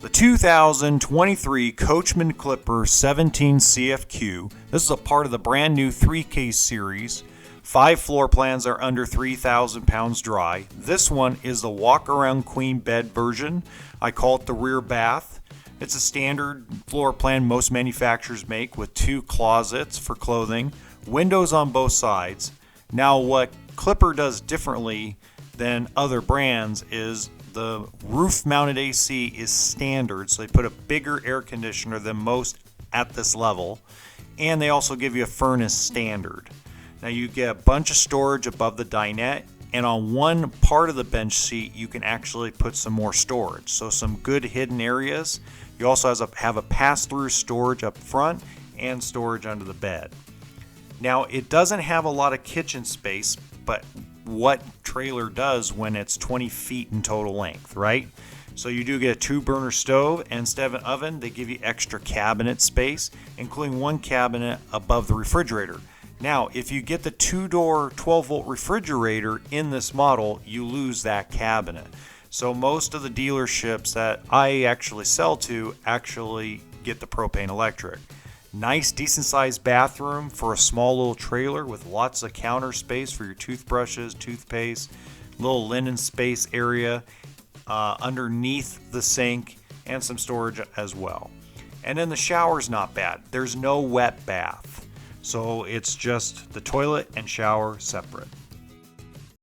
The 2023 Coachmen Clipper 17 CFQ. This is a part of the brand new 3K series. 5 floor plans are under 3,000 pounds dry. This one is the Walkaround Queen Bed version. I call it the rear bath. It's a standard floor plan most manufacturers make with 2 closets for clothing, windows on both sides. Now what Clipper does differently than other brands is the roof-mounted AC is standard, so they put a bigger air conditioner than most at this level, and they also give you a furnace standard. Now you get a bunch of storage above the dinette, and on one part of the bench seat you can actually put some more storage, so some good hidden areas. You also have a pass-through storage up front and storage under the bed. Now it doesn't have a lot of kitchen space, but what trailer does when it's 20 feet in total length, right? So you do get a 2-burner stove, and instead of an oven, they give you extra cabinet space, including 1 cabinet above the refrigerator. Now, if you get the 2-door 12-volt refrigerator in this model, you lose that cabinet. So most of the dealerships that I actually sell to actually get the propane electric. Nice, decent-sized bathroom for a small little trailer with lots of counter space for your toothbrushes, toothpaste, little linen space area underneath the sink, and some storage as well. And then the shower's not bad. There's no wet bath. So it's just the toilet and shower separate.